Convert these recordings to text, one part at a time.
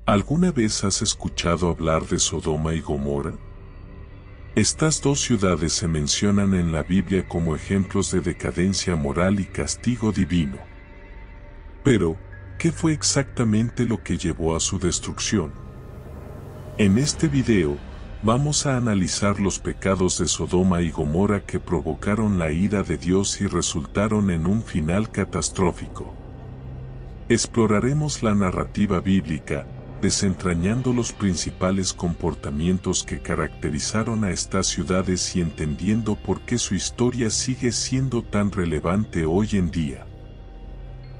¿Alguna vez has escuchado hablar de Sodoma y Gomorra? Estas dos ciudades se mencionan en la Biblia como ejemplos de decadencia moral y castigo divino. Pero, ¿qué fue exactamente lo que llevó a su destrucción? En este video, vamos a analizar los pecados de Sodoma y Gomorra que provocaron la ira de Dios y resultaron en un final catastrófico. Exploraremos la narrativa bíblica, desentrañando los principales comportamientos que caracterizaron a estas ciudades y entendiendo por qué su historia sigue siendo tan relevante hoy en día.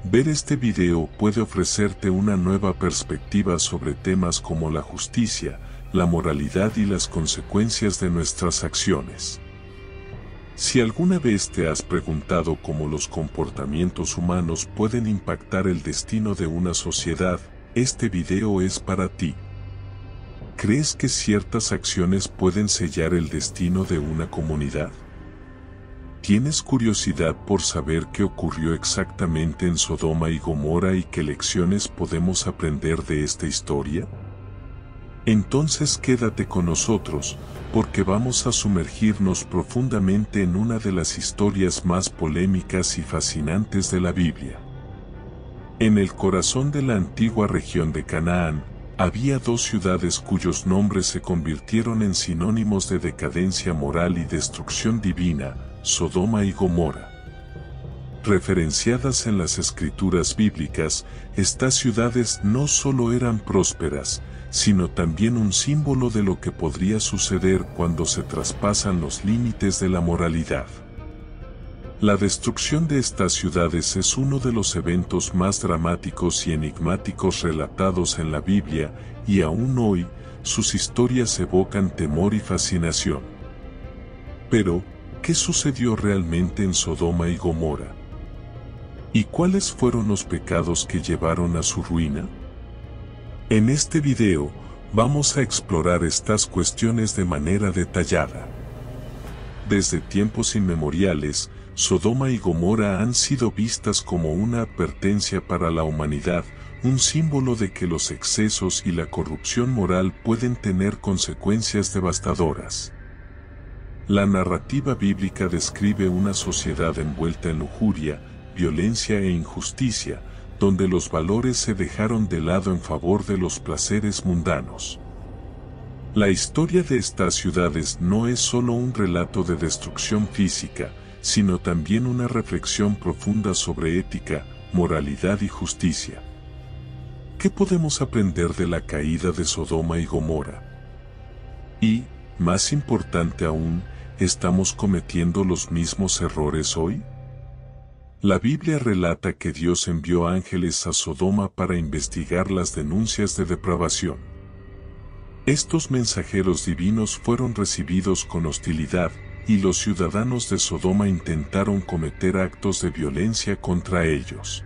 Ver este video puede ofrecerte una nueva perspectiva sobre temas como la justicia, la moralidad y las consecuencias de nuestras acciones. Si alguna vez te has preguntado cómo los comportamientos humanos pueden impactar el destino de una sociedad, este video es para ti. ¿Crees que ciertas acciones pueden sellar el destino de una comunidad? ¿Tienes curiosidad por saber qué ocurrió exactamente en Sodoma y Gomorra y qué lecciones podemos aprender de esta historia? Entonces quédate con nosotros, porque vamos a sumergirnos profundamente en una de las historias más polémicas y fascinantes de la Biblia. En el corazón de la antigua región de Canaán, había dos ciudades cuyos nombres se convirtieron en sinónimos de decadencia moral y destrucción divina, Sodoma y Gomorra. Referenciadas en las escrituras bíblicas, estas ciudades no solo eran prósperas, sino también un símbolo de lo que podría suceder cuando se traspasan los límites de la moralidad. La destrucción de estas ciudades es uno de los eventos más dramáticos y enigmáticos relatados en la Biblia, y aún hoy, sus historias evocan temor y fascinación. Pero, ¿qué sucedió realmente en Sodoma y Gomorra? ¿Y cuáles fueron los pecados que llevaron a su ruina? En este video, vamos a explorar estas cuestiones de manera detallada. Desde tiempos inmemoriales, Sodoma y Gomorra han sido vistas como una advertencia para la humanidad, un símbolo de que los excesos y la corrupción moral pueden tener consecuencias devastadoras. La narrativa bíblica describe una sociedad envuelta en lujuria, violencia e injusticia, donde los valores se dejaron de lado en favor de los placeres mundanos. La historia de estas ciudades no es solo un relato de destrucción física, sino también una reflexión profunda sobre ética, moralidad y justicia. ¿Qué podemos aprender de la caída de Sodoma y Gomorra? Y, más importante aún, ¿estamos cometiendo los mismos errores hoy? La Biblia relata que Dios envió ángeles a Sodoma para investigar las denuncias de depravación. Estos mensajeros divinos fueron recibidos con hostilidad, y los ciudadanos de Sodoma intentaron cometer actos de violencia contra ellos.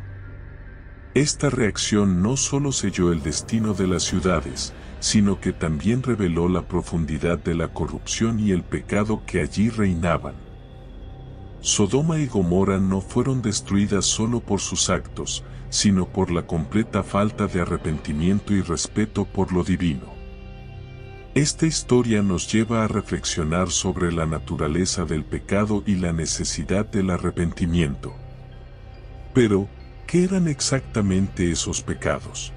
Esta reacción no solo selló el destino de las ciudades, sino que también reveló la profundidad de la corrupción y el pecado que allí reinaban. Sodoma y Gomorra no fueron destruidas solo por sus actos, sino por la completa falta de arrepentimiento y respeto por lo divino. Esta historia nos lleva a reflexionar sobre la naturaleza del pecado y la necesidad del arrepentimiento. Pero, ¿qué eran exactamente esos pecados?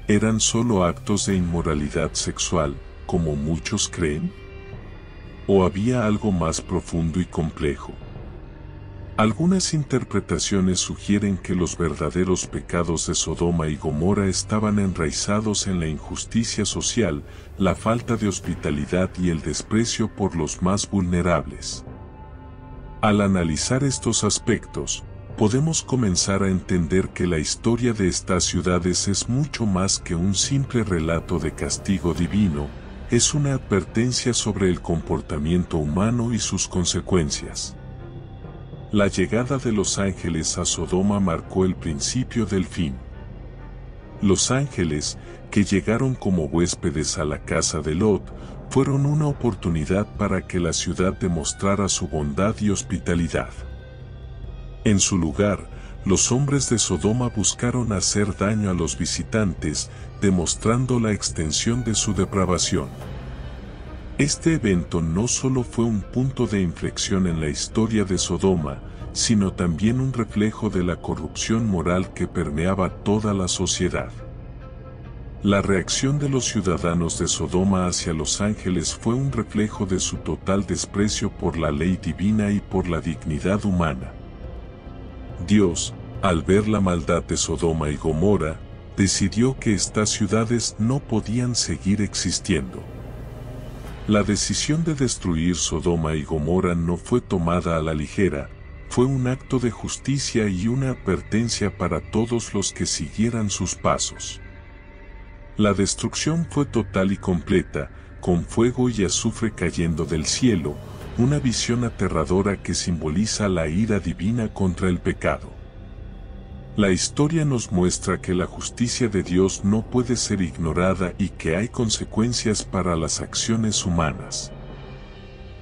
¿Eran solo actos de inmoralidad sexual, como muchos creen? ¿O había algo más profundo y complejo? Algunas interpretaciones sugieren que los verdaderos pecados de Sodoma y Gomorra estaban enraizados en la injusticia social, la falta de hospitalidad y el desprecio por los más vulnerables. Al analizar estos aspectos, podemos comenzar a entender que la historia de estas ciudades es mucho más que un simple relato de castigo divino, es una advertencia sobre el comportamiento humano y sus consecuencias. La llegada de los ángeles a Sodoma marcó el principio del fin. Los ángeles, que llegaron como huéspedes a la casa de Lot, fueron una oportunidad para que la ciudad demostrara su bondad y hospitalidad. En su lugar, los hombres de Sodoma buscaron hacer daño a los visitantes, demostrando la extensión de su depravación. Este evento no solo fue un punto de inflexión en la historia de Sodoma, sino también un reflejo de la corrupción moral que permeaba toda la sociedad. La reacción de los ciudadanos de Sodoma hacia los ángeles fue un reflejo de su total desprecio por la ley divina y por la dignidad humana. Dios, al ver la maldad de Sodoma y Gomorra, decidió que estas ciudades no podían seguir existiendo. La decisión de destruir Sodoma y Gomorra no fue tomada a la ligera, fue un acto de justicia y una advertencia para todos los que siguieran sus pasos. La destrucción fue total y completa, con fuego y azufre cayendo del cielo, una visión aterradora que simboliza la ira divina contra el pecado. La historia nos muestra que la justicia de Dios no puede ser ignorada y que hay consecuencias para las acciones humanas.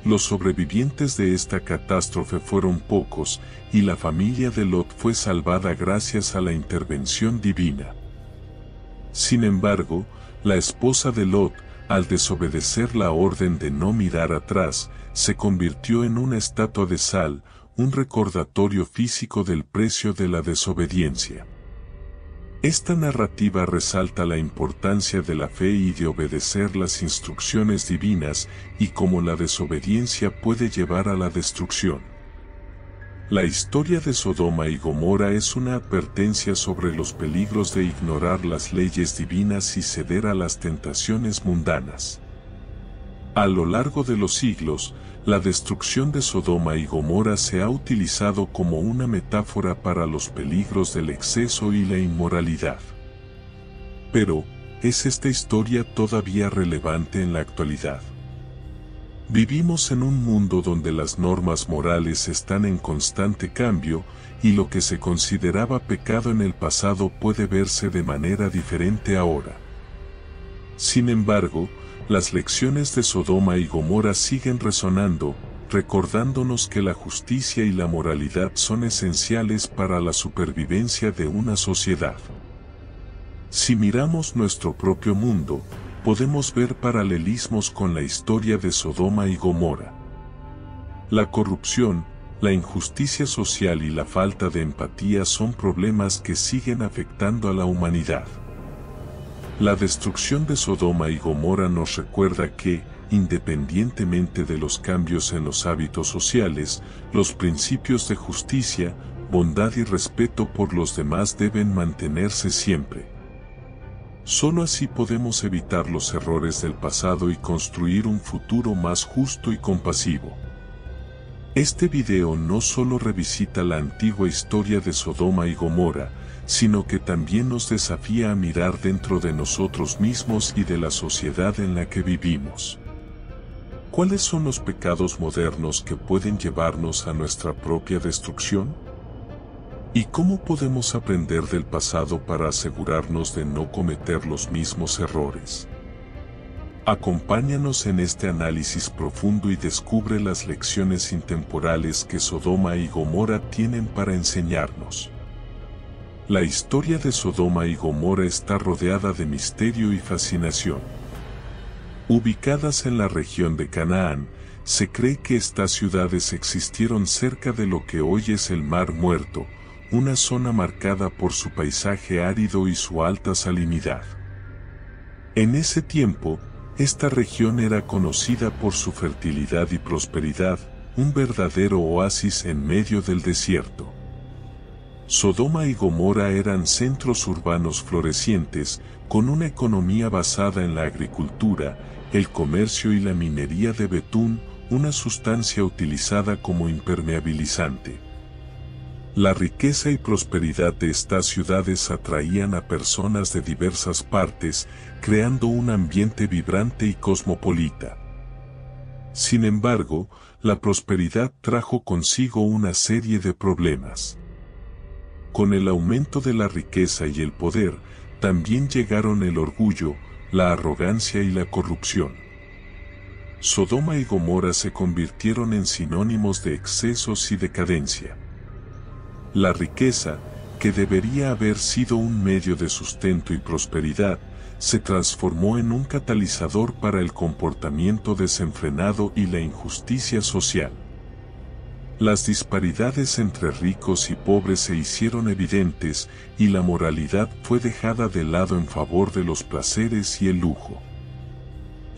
Los sobrevivientes de esta catástrofe fueron pocos, y la familia de Lot fue salvada gracias a la intervención divina. Sin embargo, la esposa de Lot, al desobedecer la orden de no mirar atrás, se convirtió en una estatua de sal, un recordatorio físico del precio de la desobediencia. Esta narrativa resalta la importancia de la fe y de obedecer las instrucciones divinas y cómo la desobediencia puede llevar a la destrucción. La historia de Sodoma y Gomorra es una advertencia sobre los peligros de ignorar las leyes divinas y ceder a las tentaciones mundanas. A lo largo de los siglos, la destrucción de Sodoma y Gomorra se ha utilizado como una metáfora para los peligros del exceso y la inmoralidad. Pero, ¿es esta historia todavía relevante en la actualidad? Vivimos en un mundo donde las normas morales están en constante cambio, y lo que se consideraba pecado en el pasado puede verse de manera diferente ahora. Sin embargo, las lecciones de Sodoma y Gomorra siguen resonando, recordándonos que la justicia y la moralidad son esenciales para la supervivencia de una sociedad. Si miramos nuestro propio mundo, podemos ver paralelismos con la historia de Sodoma y Gomorra. La corrupción, la injusticia social y la falta de empatía son problemas que siguen afectando a la humanidad. La destrucción de Sodoma y Gomorra nos recuerda que, independientemente de los cambios en los hábitos sociales, los principios de justicia, bondad y respeto por los demás deben mantenerse siempre. Solo así podemos evitar los errores del pasado y construir un futuro más justo y compasivo. Este video no solo revisita la antigua historia de Sodoma y Gomorra, sino que también nos desafía a mirar dentro de nosotros mismos y de la sociedad en la que vivimos. ¿Cuáles son los pecados modernos que pueden llevarnos a nuestra propia destrucción? ¿Y cómo podemos aprender del pasado para asegurarnos de no cometer los mismos errores? Acompáñanos en este análisis profundo y descubre las lecciones intemporales que Sodoma y Gomorra tienen para enseñarnos. La historia de Sodoma y Gomorra está rodeada de misterio y fascinación. Ubicadas en la región de Canaán, se cree que estas ciudades existieron cerca de lo que hoy es el Mar Muerto, una zona marcada por su paisaje árido y su alta salinidad. En ese tiempo, esta región era conocida por su fertilidad y prosperidad, un verdadero oasis en medio del desierto. Sodoma y Gomorra eran centros urbanos florecientes, con una economía basada en la agricultura, el comercio y la minería de betún, una sustancia utilizada como impermeabilizante. La riqueza y prosperidad de estas ciudades atraían a personas de diversas partes, creando un ambiente vibrante y cosmopolita. Sin embargo, la prosperidad trajo consigo una serie de problemas. Con el aumento de la riqueza y el poder, también llegaron el orgullo, la arrogancia y la corrupción. Sodoma y Gomorra se convirtieron en sinónimos de excesos y decadencia. La riqueza, que debería haber sido un medio de sustento y prosperidad, se transformó en un catalizador para el comportamiento desenfrenado y la injusticia social. Las disparidades entre ricos y pobres se hicieron evidentes y la moralidad fue dejada de lado en favor de los placeres y el lujo.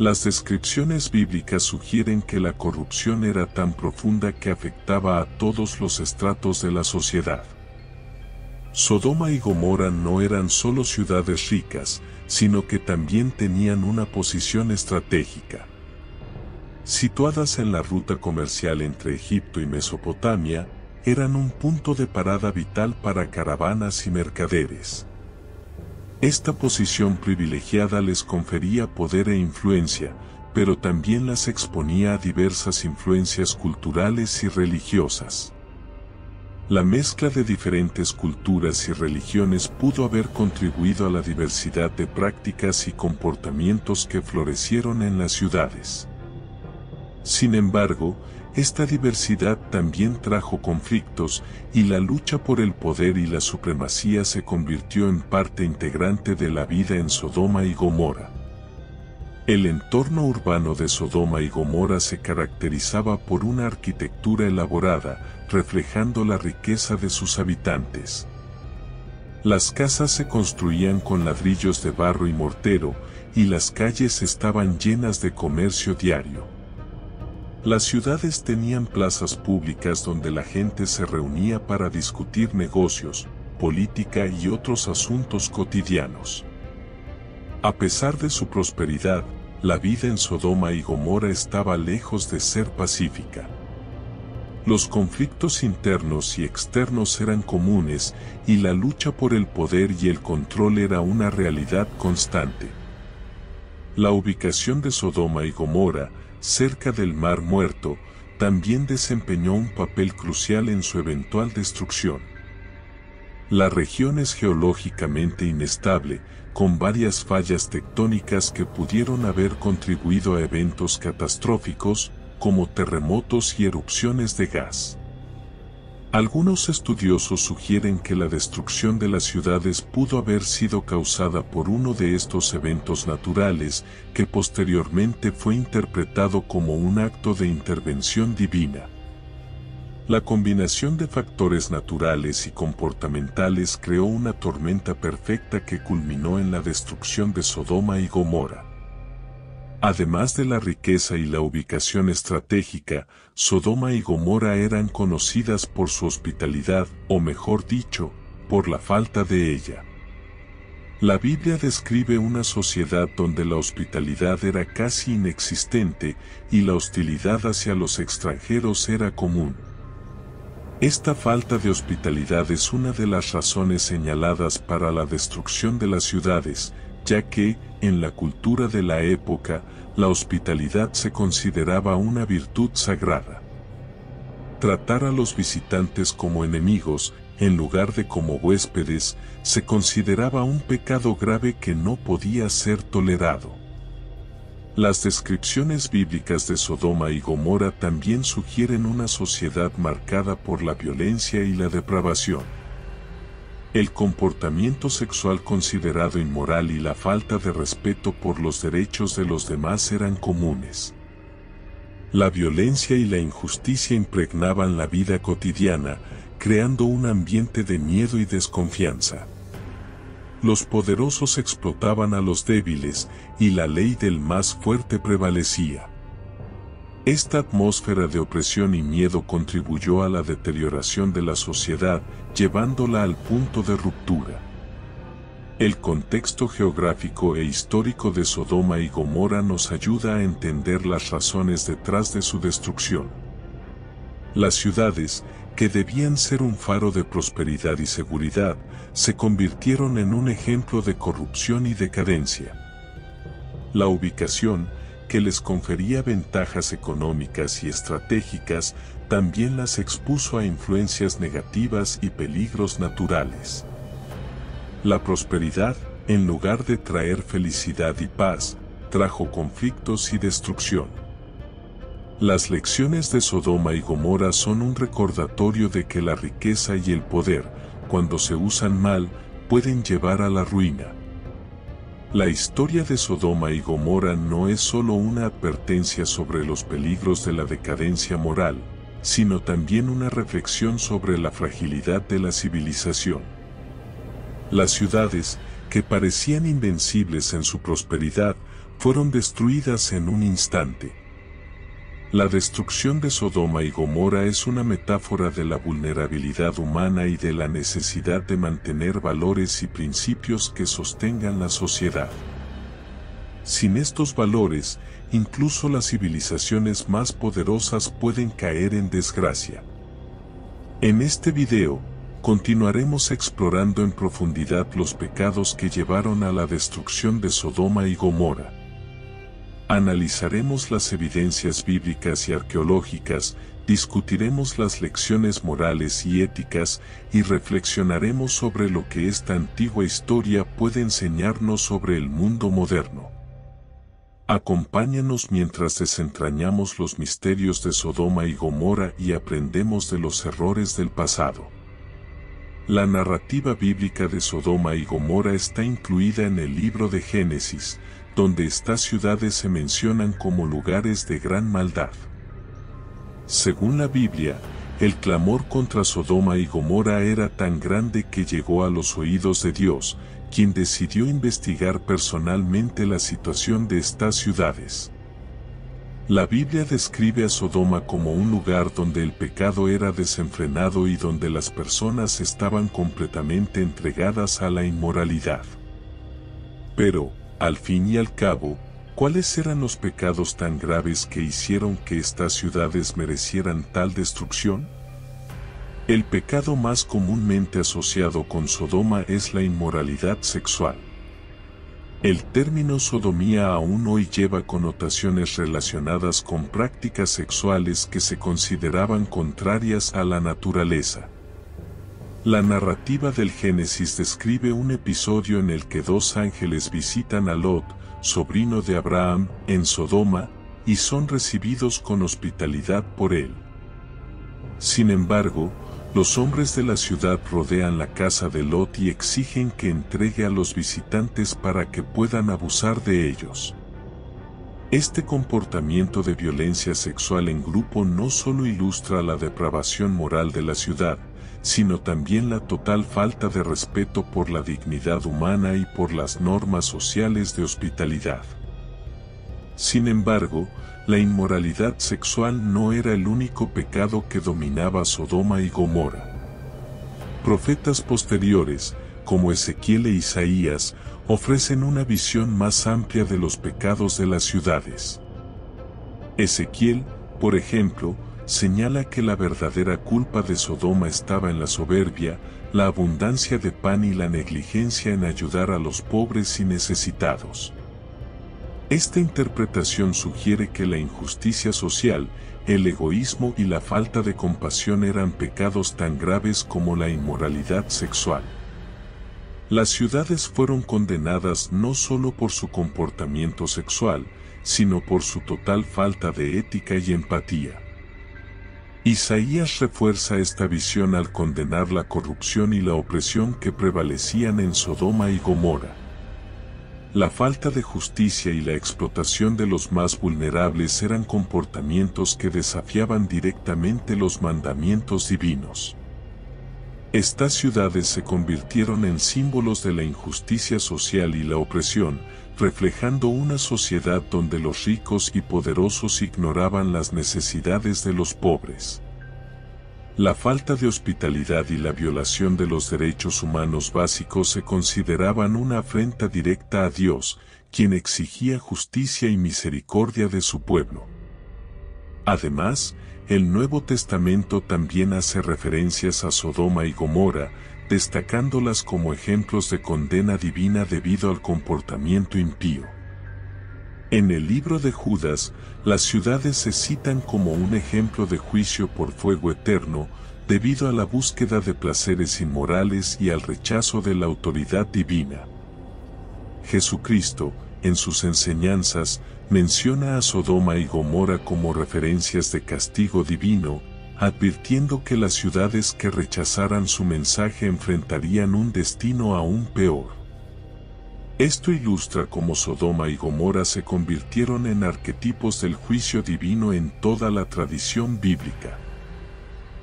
Las descripciones bíblicas sugieren que la corrupción era tan profunda que afectaba a todos los estratos de la sociedad. Sodoma y Gomorra no eran solo ciudades ricas, sino que también tenían una posición estratégica. Situadas en la ruta comercial entre Egipto y Mesopotamia, eran un punto de parada vital para caravanas y mercaderes. Esta posición privilegiada les confería poder e influencia, pero también las exponía a diversas influencias culturales y religiosas. La mezcla de diferentes culturas y religiones pudo haber contribuido a la diversidad de prácticas y comportamientos que florecieron en las ciudades. Sin embargo, esta diversidad también trajo conflictos, y la lucha por el poder y la supremacía se convirtió en parte integrante de la vida en Sodoma y Gomorra. El entorno urbano de Sodoma y Gomorra se caracterizaba por una arquitectura elaborada, reflejando la riqueza de sus habitantes. Las casas se construían con ladrillos de barro y mortero, y las calles estaban llenas de comercio diario. Las ciudades tenían plazas públicas donde la gente se reunía para discutir negocios, política y otros asuntos cotidianos. A pesar de su prosperidad, la vida en Sodoma y Gomorra estaba lejos de ser pacífica. Los conflictos internos y externos eran comunes, y la lucha por el poder y el control era una realidad constante. La ubicación de Sodoma y Gomorra, cerca del Mar Muerto, también desempeñó un papel crucial en su eventual destrucción. La región es geológicamente inestable, con varias fallas tectónicas que pudieron haber contribuido a eventos catastróficos, como terremotos y erupciones de gas. Algunos estudiosos sugieren que la destrucción de las ciudades pudo haber sido causada por uno de estos eventos naturales, que posteriormente fue interpretado como un acto de intervención divina. La combinación de factores naturales y comportamentales creó una tormenta perfecta que culminó en la destrucción de Sodoma y Gomorra. Además de la riqueza y la ubicación estratégica, Sodoma y Gomorra eran conocidas por su hospitalidad, o mejor dicho, por la falta de ella. La Biblia describe una sociedad donde la hospitalidad era casi inexistente y la hostilidad hacia los extranjeros era común. Esta falta de hospitalidad es una de las razones señaladas para la destrucción de las ciudades, ya que, en la cultura de la época, la hospitalidad se consideraba una virtud sagrada. Tratar a los visitantes como enemigos, en lugar de como huéspedes, se consideraba un pecado grave que no podía ser tolerado. Las descripciones bíblicas de Sodoma y Gomorra también sugieren una sociedad marcada por la violencia y la depravación. El comportamiento sexual considerado inmoral y la falta de respeto por los derechos de los demás eran comunes. La violencia y la injusticia impregnaban la vida cotidiana, creando un ambiente de miedo y desconfianza. Los poderosos explotaban a los débiles, y la ley del más fuerte prevalecía. Esta atmósfera de opresión y miedo contribuyó a la deterioración de la sociedad, llevándola al punto de ruptura. El contexto geográfico e histórico de Sodoma y Gomorra nos ayuda a entender las razones detrás de su destrucción. Las ciudades, que debían ser un faro de prosperidad y seguridad, se convirtieron en un ejemplo de corrupción y decadencia. La ubicación, que les confería ventajas económicas y estratégicas, también las expuso a influencias negativas y peligros naturales. La prosperidad, en lugar de traer felicidad y paz, trajo conflictos y destrucción. Las lecciones de Sodoma y Gomorra son un recordatorio de que la riqueza y el poder, cuando se usan mal, pueden llevar a la ruina. La historia de Sodoma y Gomorra no es solo una advertencia sobre los peligros de la decadencia moral, sino también una reflexión sobre la fragilidad de la civilización. Las ciudades, que parecían invencibles en su prosperidad, fueron destruidas en un instante. La destrucción de Sodoma y Gomorra es una metáfora de la vulnerabilidad humana y de la necesidad de mantener valores y principios que sostengan la sociedad. Sin estos valores, incluso las civilizaciones más poderosas pueden caer en desgracia. En este video, continuaremos explorando en profundidad los pecados que llevaron a la destrucción de Sodoma y Gomorra. Analizaremos las evidencias bíblicas y arqueológicas, discutiremos las lecciones morales y éticas y reflexionaremos sobre lo que esta antigua historia puede enseñarnos sobre el mundo moderno. Acompáñanos mientras desentrañamos los misterios de Sodoma y Gomorra y aprendemos de los errores del pasado. La narrativa bíblica de Sodoma y Gomorra está incluida en el libro de Génesis, donde estas ciudades se mencionan como lugares de gran maldad. Según la Biblia, el clamor contra Sodoma y Gomorra era tan grande que llegó a los oídos de Dios, quien decidió investigar personalmente la situación de estas ciudades. La Biblia describe a Sodoma como un lugar donde el pecado era desenfrenado y donde las personas estaban completamente entregadas a la inmoralidad. Pero, al fin y al cabo, ¿cuáles eran los pecados tan graves que hicieron que estas ciudades merecieran tal destrucción? El pecado más comúnmente asociado con Sodoma es la inmoralidad sexual. El término sodomía aún hoy lleva connotaciones relacionadas con prácticas sexuales que se consideraban contrarias a la naturaleza. La narrativa del Génesis describe un episodio en el que dos ángeles visitan a Lot, sobrino de Abraham, en Sodoma, y son recibidos con hospitalidad por él. Sin embargo, los hombres de la ciudad rodean la casa de Lot y exigen que entregue a los visitantes para que puedan abusar de ellos. Este comportamiento de violencia sexual en grupo no solo ilustra la depravación moral de la ciudad, sino también la total falta de respeto por la dignidad humana y por las normas sociales de hospitalidad. Sin embargo, la inmoralidad sexual no era el único pecado que dominaba Sodoma y Gomorra. Profetas posteriores, como Ezequiel e Isaías, ofrecen una visión más amplia de los pecados de las ciudades. Ezequiel, por ejemplo, señala que la verdadera culpa de Sodoma estaba en la soberbia, la abundancia de pan y la negligencia en ayudar a los pobres y necesitados. Esta interpretación sugiere que la injusticia social, el egoísmo y la falta de compasión eran pecados tan graves como la inmoralidad sexual. Las ciudades fueron condenadas no solo por su comportamiento sexual, sino por su total falta de ética y empatía. Isaías refuerza esta visión al condenar la corrupción y la opresión que prevalecían en Sodoma y Gomorra. La falta de justicia y la explotación de los más vulnerables eran comportamientos que desafiaban directamente los mandamientos divinos. Estas ciudades se convirtieron en símbolos de la injusticia social y la opresión, reflejando una sociedad donde los ricos y poderosos ignoraban las necesidades de los pobres. La falta de hospitalidad y la violación de los derechos humanos básicos se consideraban una afrenta directa a Dios, quien exigía justicia y misericordia de su pueblo. Además, el Nuevo Testamento también hace referencias a Sodoma y Gomorra, destacándolas como ejemplos de condena divina debido al comportamiento impío. En el libro de Judas, las ciudades se citan como un ejemplo de juicio por fuego eterno, debido a la búsqueda de placeres inmorales y al rechazo de la autoridad divina. Jesucristo, en sus enseñanzas, menciona a Sodoma y Gomorra como referencias de castigo divino, advirtiendo que las ciudades que rechazaran su mensaje enfrentarían un destino aún peor. Esto ilustra cómo Sodoma y Gomorra se convirtieron en arquetipos del juicio divino en toda la tradición bíblica.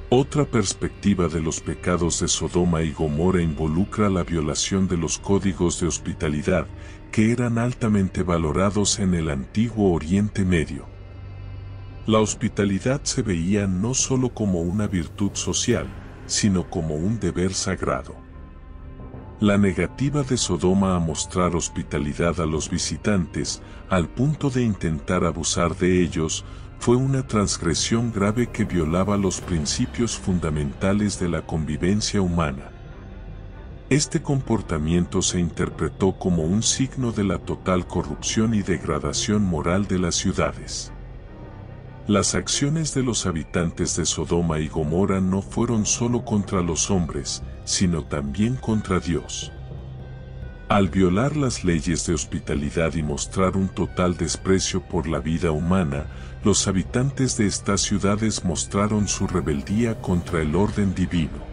Otra perspectiva de los pecados de Sodoma y Gomorra involucra la violación de los códigos de hospitalidad, que eran altamente valorados en el antiguo Oriente Medio. La hospitalidad se veía no solo como una virtud social, sino como un deber sagrado. La negativa de Sodoma a mostrar hospitalidad a los visitantes, al punto de intentar abusar de ellos, fue una transgresión grave que violaba los principios fundamentales de la convivencia humana. Este comportamiento se interpretó como un signo de la total corrupción y degradación moral de las ciudades. Las acciones de los habitantes de Sodoma y Gomorra no fueron solo contra los hombres, sino también contra Dios. Al violar las leyes de hospitalidad y mostrar un total desprecio por la vida humana, los habitantes de estas ciudades mostraron su rebeldía contra el orden divino.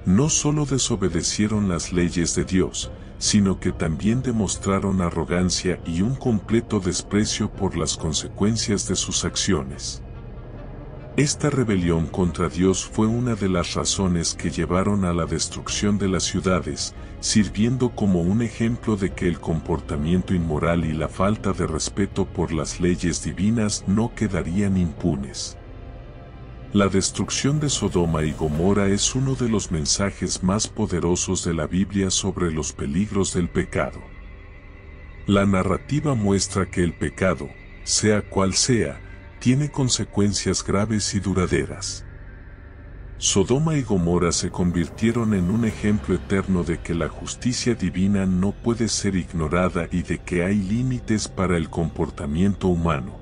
No solo desobedecieron las leyes de Dios, sino que también demostraron arrogancia y un completo desprecio por las consecuencias de sus acciones. Esta rebelión contra Dios fue una de las razones que llevaron a la destrucción de las ciudades, sirviendo como un ejemplo de que el comportamiento inmoral y la falta de respeto por las leyes divinas no quedarían impunes. La destrucción de Sodoma y Gomorra es uno de los mensajes más poderosos de la Biblia sobre los peligros del pecado. La narrativa muestra que el pecado, sea cual sea, tiene consecuencias graves y duraderas. Sodoma y Gomorra se convirtieron en un ejemplo eterno de que la justicia divina no puede ser ignorada y de que hay límites para el comportamiento humano.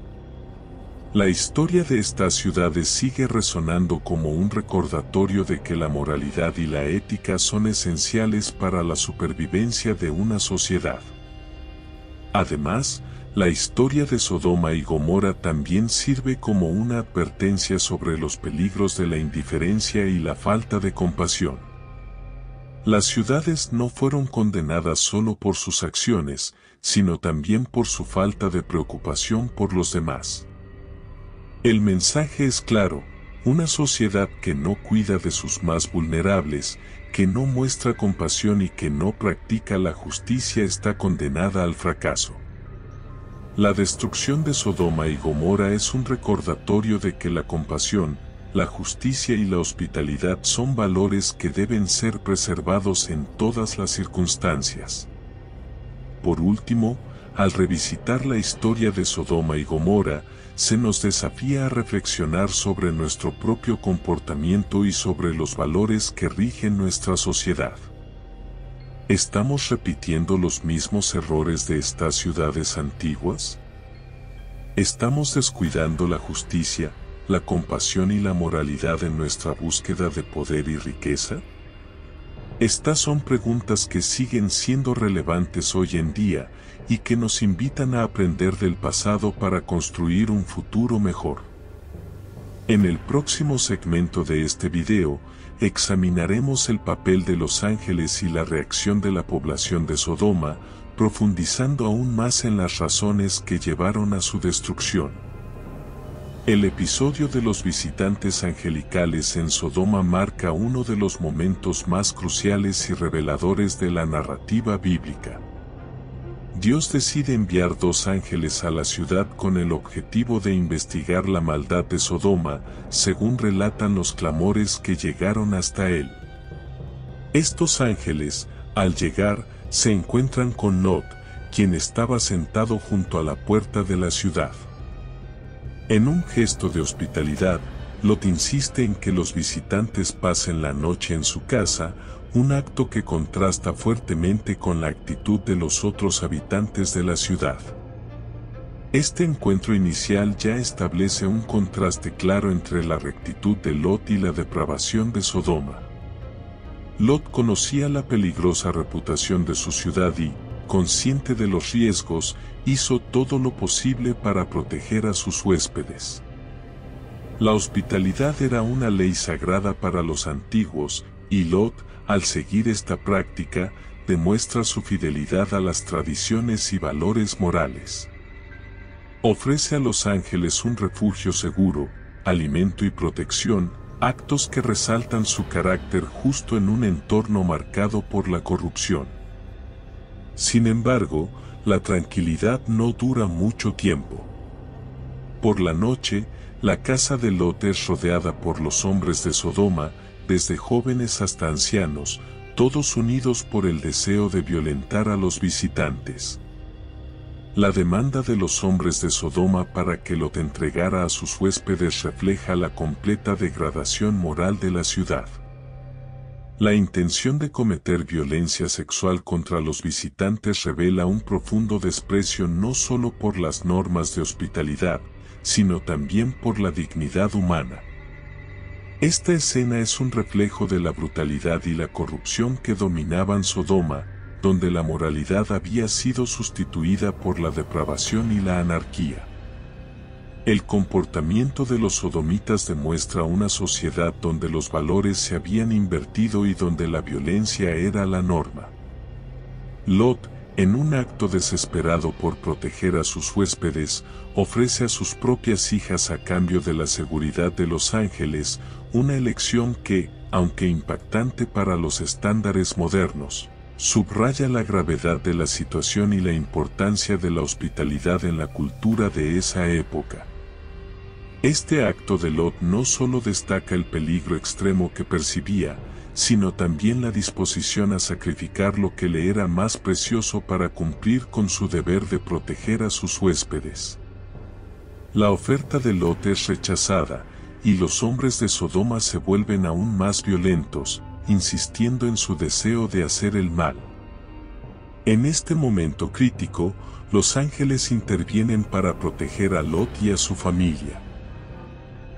La historia de estas ciudades sigue resonando como un recordatorio de que la moralidad y la ética son esenciales para la supervivencia de una sociedad. Además, la historia de Sodoma y Gomorra también sirve como una advertencia sobre los peligros de la indiferencia y la falta de compasión. Las ciudades no fueron condenadas solo por sus acciones, sino también por su falta de preocupación por los demás. El mensaje es claro: una sociedad que no cuida de sus más vulnerables, que no muestra compasión y que no practica la justicia está condenada al fracaso. La destrucción de Sodoma y Gomorra es un recordatorio de que la compasión, la justicia y la hospitalidad son valores que deben ser preservados en todas las circunstancias. Por último, al revisitar la historia de Sodoma y Gomorra, se nos desafía a reflexionar sobre nuestro propio comportamiento y sobre los valores que rigen nuestra sociedad. ¿Estamos repitiendo los mismos errores de estas ciudades antiguas? ¿Estamos descuidando la justicia, la compasión y la moralidad en nuestra búsqueda de poder y riqueza? Estas son preguntas que siguen siendo relevantes hoy en día y que nos invitan a aprender del pasado para construir un futuro mejor. En el próximo segmento de este video, examinaremos el papel de los ángeles y la reacción de la población de Sodoma, profundizando aún más en las razones que llevaron a su destrucción. El episodio de los visitantes angelicales en Sodoma marca uno de los momentos más cruciales y reveladores de la narrativa bíblica. Dios decide enviar 2 ángeles a la ciudad con el objetivo de investigar la maldad de Sodoma, según relatan los clamores que llegaron hasta él. Estos ángeles, al llegar, se encuentran con Lot, quien estaba sentado junto a la puerta de la ciudad. En un gesto de hospitalidad, Lot insiste en que los visitantes pasen la noche en su casa, un acto que contrasta fuertemente con la actitud de los otros habitantes de la ciudad. Este encuentro inicial ya establece un contraste claro entre la rectitud de Lot y la depravación de Sodoma. Lot conocía la peligrosa reputación de su ciudad y, consciente de los riesgos, hizo todo lo posible para proteger a sus huéspedes. La hospitalidad era una ley sagrada para los antiguos, y Lot, al seguir esta práctica, demuestra su fidelidad a las tradiciones y valores morales. Ofrece a los ángeles un refugio seguro, alimento y protección, actos que resaltan su carácter justo en un entorno marcado por la corrupción. Sin embargo, la tranquilidad no dura mucho tiempo. Por la noche, la casa de Lot es rodeada por los hombres de Sodoma, desde jóvenes hasta ancianos, todos unidos por el deseo de violentar a los visitantes. La demanda de los hombres de Sodoma para que Lot entregara a sus huéspedes refleja la completa degradación moral de la ciudad. La intención de cometer violencia sexual contra los visitantes revela un profundo desprecio no solo por las normas de hospitalidad, sino también por la dignidad humana. Esta escena es un reflejo de la brutalidad y la corrupción que dominaban Sodoma, donde la moralidad había sido sustituida por la depravación y la anarquía. El comportamiento de los sodomitas demuestra una sociedad donde los valores se habían invertido y donde la violencia era la norma. Lot, en un acto desesperado por proteger a sus huéspedes, ofrece a sus propias hijas a cambio de la seguridad de los ángeles, una elección que, aunque impactante para los estándares modernos, subraya la gravedad de la situación y la importancia de la hospitalidad en la cultura de esa época. Este acto de Lot no solo destaca el peligro extremo que percibía, sino también la disposición a sacrificar lo que le era más precioso para cumplir con su deber de proteger a sus huéspedes. La oferta de Lot es rechazada, y los hombres de Sodoma se vuelven aún más violentos, insistiendo en su deseo de hacer el mal. En este momento crítico, los ángeles intervienen para proteger a Lot y a su familia.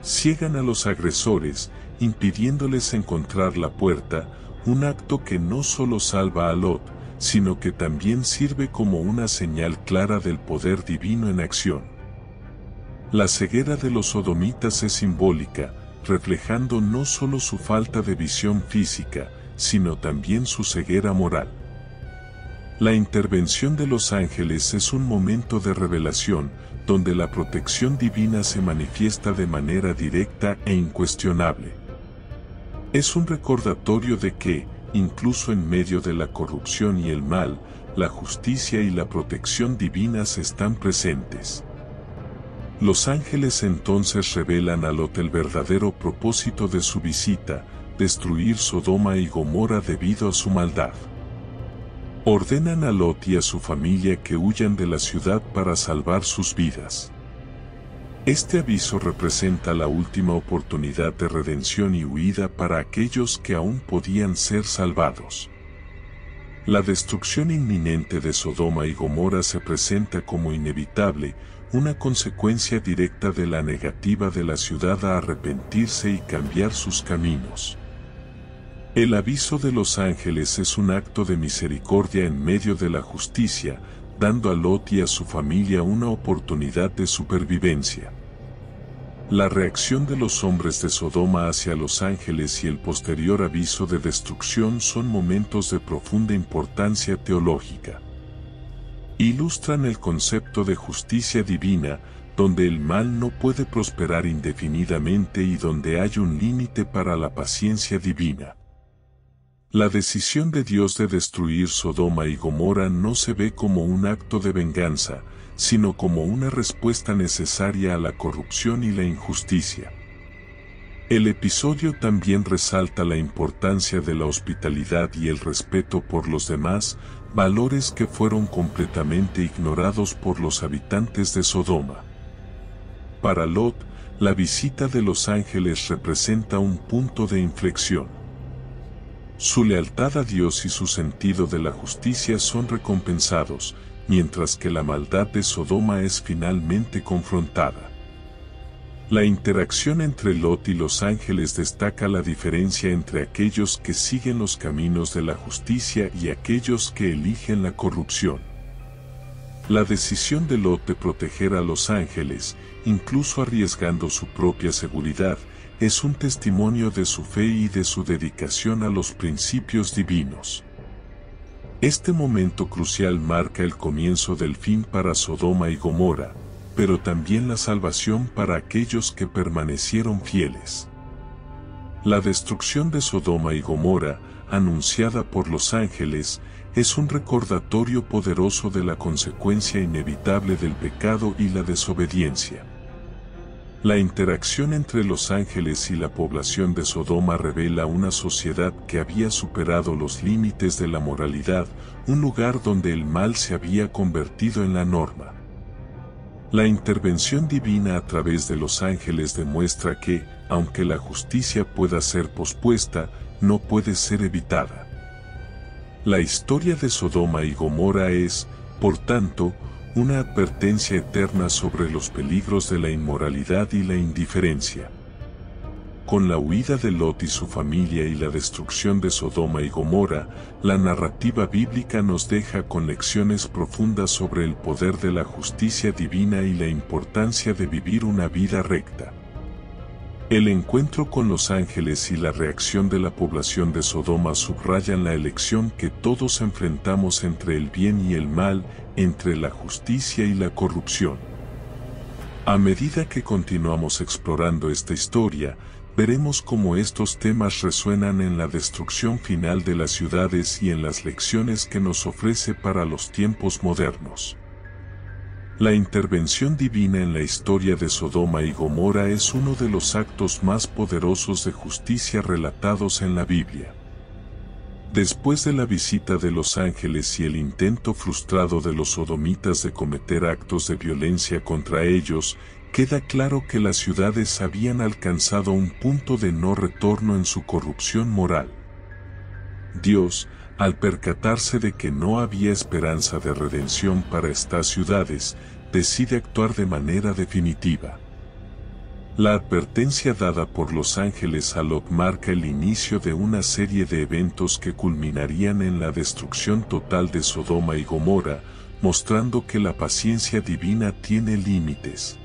Ciegan a los agresores, impidiéndoles encontrar la puerta, un acto que no solo salva a Lot, sino que también sirve como una señal clara del poder divino en acción. La ceguera de los sodomitas es simbólica, reflejando no solo su falta de visión física, sino también su ceguera moral. La intervención de los ángeles es un momento de revelación, donde la protección divina se manifiesta de manera directa e incuestionable. Es un recordatorio de que, incluso en medio de la corrupción y el mal, la justicia y la protección divinas están presentes. Los ángeles entonces revelan a Lot el verdadero propósito de su visita, destruir Sodoma y Gomorra debido a su maldad. Ordenan a Lot y a su familia que huyan de la ciudad para salvar sus vidas. Este aviso representa la última oportunidad de redención y huida para aquellos que aún podían ser salvados. La destrucción inminente de Sodoma y Gomorra se presenta como inevitable, una consecuencia directa de la negativa de la ciudad a arrepentirse y cambiar sus caminos. El aviso de los ángeles es un acto de misericordia en medio de la justicia, dando a Lot y a su familia una oportunidad de supervivencia. La reacción de los hombres de Sodoma hacia los ángeles y el posterior aviso de destrucción son momentos de profunda importancia teológica. Ilustran el concepto de justicia divina, donde el mal no puede prosperar indefinidamente y donde hay un límite para la paciencia divina. La decisión de Dios de destruir Sodoma y Gomorra no se ve como un acto de venganza, sino como una respuesta necesaria a la corrupción y la injusticia. El episodio también resalta la importancia de la hospitalidad y el respeto por los demás, valores que fueron completamente ignorados por los habitantes de Sodoma. Para Lot, la visita de los ángeles representa un punto de inflexión. Su lealtad a Dios y su sentido de la justicia son recompensados, mientras que la maldad de Sodoma es finalmente confrontada. La interacción entre Lot y los ángeles destaca la diferencia entre aquellos que siguen los caminos de la justicia y aquellos que eligen la corrupción. La decisión de Lot de proteger a los ángeles, incluso arriesgando su propia seguridad, es un testimonio de su fe y de su dedicación a los principios divinos. Este momento crucial marca el comienzo del fin para Sodoma y Gomorra, pero también la salvación para aquellos que permanecieron fieles. La destrucción de Sodoma y Gomorra, anunciada por los ángeles, es un recordatorio poderoso de la consecuencia inevitable del pecado y la desobediencia. La interacción entre los ángeles y la población de Sodoma revela una sociedad que había superado los límites de la moralidad, un lugar donde el mal se había convertido en la norma. La intervención divina a través de los ángeles demuestra que, aunque la justicia pueda ser pospuesta, no puede ser evitada. La historia de Sodoma y Gomorra es, por tanto, una advertencia eterna sobre los peligros de la inmoralidad y la indiferencia. Con la huida de Lot y su familia y la destrucción de Sodoma y Gomorra, la narrativa bíblica nos deja con lecciones profundas sobre el poder de la justicia divina y la importancia de vivir una vida recta. El encuentro con los ángeles y la reacción de la población de Sodoma subrayan la elección que todos enfrentamos entre el bien y el mal, entre la justicia y la corrupción. A medida que continuamos explorando esta historia, veremos cómo estos temas resuenan en la destrucción final de las ciudades y en las lecciones que nos ofrece para los tiempos modernos. La intervención divina en la historia de Sodoma y Gomorra es uno de los actos más poderosos de justicia relatados en la Biblia. Después de la visita de los ángeles y el intento frustrado de los sodomitas de cometer actos de violencia contra ellos, queda claro que las ciudades habían alcanzado un punto de no retorno en su corrupción moral. Dios, al percatarse de que no había esperanza de redención para estas ciudades, decide actuar de manera definitiva. La advertencia dada por los ángeles a Lot marca el inicio de una serie de eventos que culminarían en la destrucción total de Sodoma y Gomorra, mostrando que la paciencia divina tiene límites.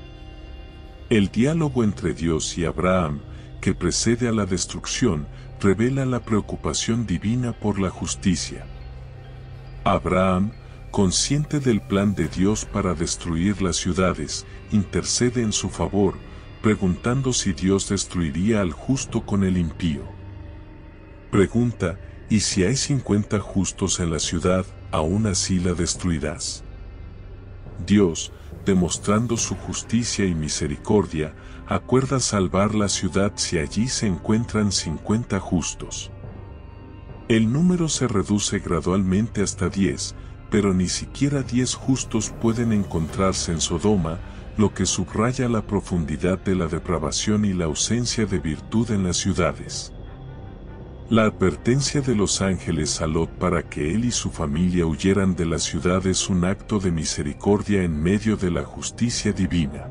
El diálogo entre Dios y Abraham, que precede a la destrucción, revela la preocupación divina por la justicia. Abraham, consciente del plan de Dios para destruir las ciudades, intercede en su favor, preguntando si Dios destruiría al justo con el impío. Pregunta, ¿y si hay 50 justos en la ciudad, aún así la destruirás? Dios, demostrando su justicia y misericordia, acuerda salvar la ciudad si allí se encuentran 50 justos. El número se reduce gradualmente hasta 10, pero ni siquiera 10 justos pueden encontrarse en Sodoma, lo que subraya la profundidad de la depravación y la ausencia de virtud en las ciudades. La advertencia de los ángeles a Lot para que él y su familia huyeran de la ciudad es un acto de misericordia en medio de la justicia divina.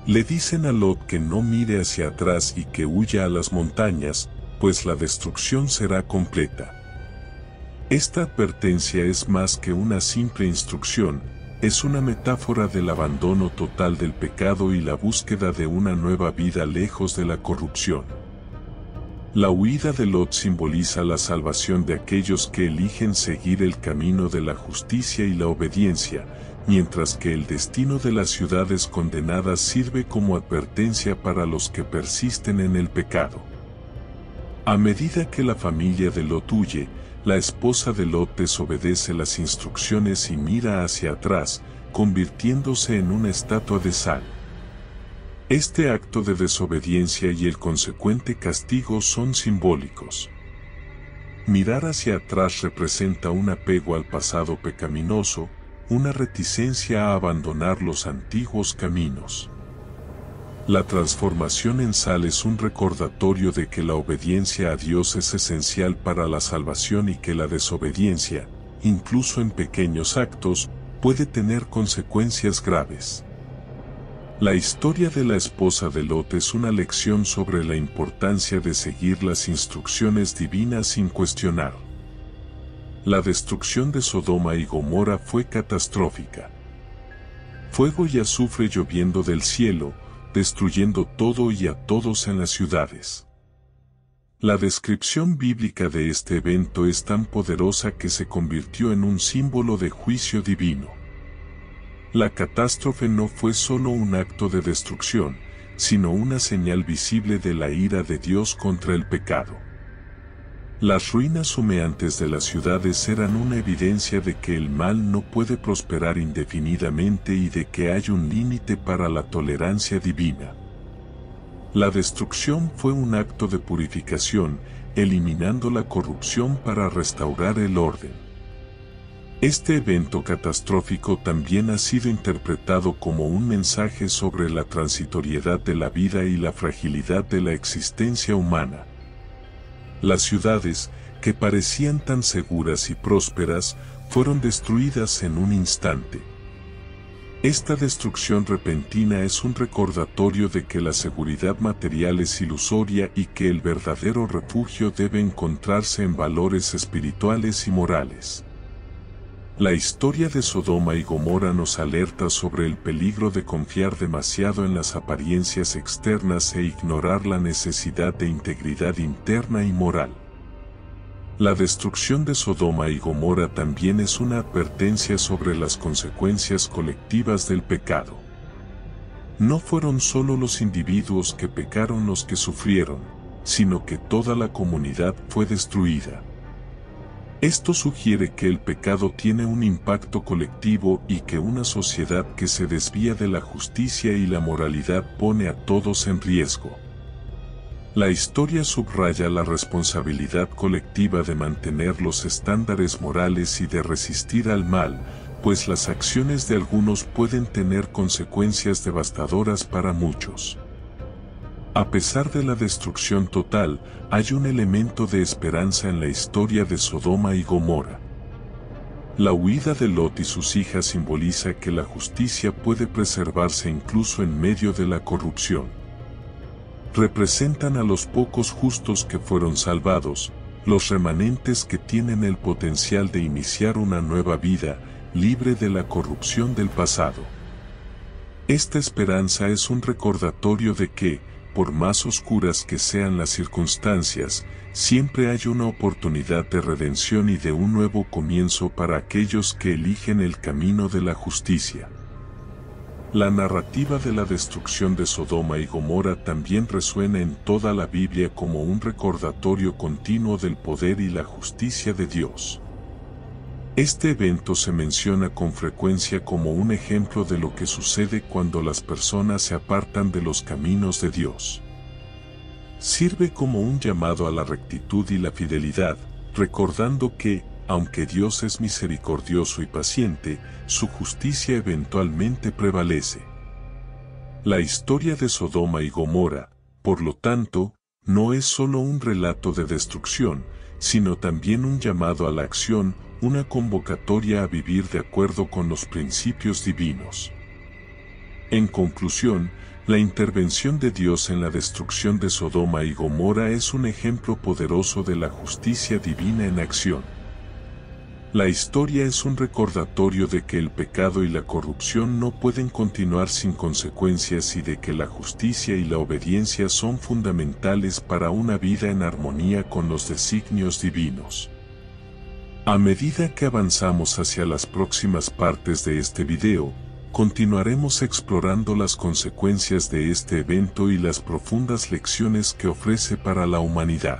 Le dicen a Lot que no mire hacia atrás y que huya a las montañas, pues la destrucción será completa. Esta advertencia es más que una simple instrucción, es una metáfora del abandono total del pecado y la búsqueda de una nueva vida lejos de la corrupción. La huida de Lot simboliza la salvación de aquellos que eligen seguir el camino de la justicia y la obediencia, mientras que el destino de las ciudades condenadas sirve como advertencia para los que persisten en el pecado. A medida que la familia de Lot huye, la esposa de Lot desobedece las instrucciones y mira hacia atrás, convirtiéndose en una estatua de sal. Este acto de desobediencia y el consecuente castigo son simbólicos. Mirar hacia atrás representa un apego al pasado pecaminoso, una reticencia a abandonar los antiguos caminos. La transformación en sal es un recordatorio de que la obediencia a Dios es esencial para la salvación y que la desobediencia, incluso en pequeños actos, puede tener consecuencias graves. La historia de la esposa de Lot es una lección sobre la importancia de seguir las instrucciones divinas sin cuestionar. La destrucción de Sodoma y Gomorra fue catastrófica. Fuego y azufre lloviendo del cielo, destruyendo todo y a todos en las ciudades. La descripción bíblica de este evento es tan poderosa que se convirtió en un símbolo de juicio divino. La catástrofe no fue solo un acto de destrucción, sino una señal visible de la ira de Dios contra el pecado. Las ruinas humeantes de las ciudades eran una evidencia de que el mal no puede prosperar indefinidamente y de que hay un límite para la tolerancia divina. La destrucción fue un acto de purificación, eliminando la corrupción para restaurar el orden. Este evento catastrófico también ha sido interpretado como un mensaje sobre la transitoriedad de la vida y la fragilidad de la existencia humana. Las ciudades, que parecían tan seguras y prósperas, fueron destruidas en un instante. Esta destrucción repentina es un recordatorio de que la seguridad material es ilusoria y que el verdadero refugio debe encontrarse en valores espirituales y morales. La historia de Sodoma y Gomorra nos alerta sobre el peligro de confiar demasiado en las apariencias externas e ignorar la necesidad de integridad interna y moral. La destrucción de Sodoma y Gomorra también es una advertencia sobre las consecuencias colectivas del pecado. No fueron solo los individuos que pecaron los que sufrieron, sino que toda la comunidad fue destruida. Esto sugiere que el pecado tiene un impacto colectivo y que una sociedad que se desvía de la justicia y la moralidad pone a todos en riesgo. La historia subraya la responsabilidad colectiva de mantener los estándares morales y de resistir al mal, pues las acciones de algunos pueden tener consecuencias devastadoras para muchos. A pesar de la destrucción total, hay un elemento de esperanza en la historia de Sodoma y Gomorra. La huida de Lot y sus hijas simboliza que la justicia puede preservarse incluso en medio de la corrupción. Representan a los pocos justos que fueron salvados, los remanentes que tienen el potencial de iniciar una nueva vida, libre de la corrupción del pasado. Esta esperanza es un recordatorio de que, por más oscuras que sean las circunstancias, siempre hay una oportunidad de redención y de un nuevo comienzo para aquellos que eligen el camino de la justicia. La narrativa de la destrucción de Sodoma y Gomorra también resuena en toda la Biblia como un recordatorio continuo del poder y la justicia de Dios. Este evento se menciona con frecuencia como un ejemplo de lo que sucede cuando las personas se apartan de los caminos de Dios. Sirve como un llamado a la rectitud y la fidelidad, recordando que, aunque Dios es misericordioso y paciente, su justicia eventualmente prevalece. La historia de Sodoma y Gomorra, por lo tanto, no es solo un relato de destrucción, sino también un llamado a la acción, una convocatoria a vivir de acuerdo con los principios divinos. En conclusión, la intervención de Dios en la destrucción de Sodoma y Gomorra es un ejemplo poderoso de la justicia divina en acción. La historia es un recordatorio de que el pecado y la corrupción no pueden continuar sin consecuencias y de que la justicia y la obediencia son fundamentales para una vida en armonía con los designios divinos. A medida que avanzamos hacia las próximas partes de este video, continuaremos explorando las consecuencias de este evento y las profundas lecciones que ofrece para la humanidad.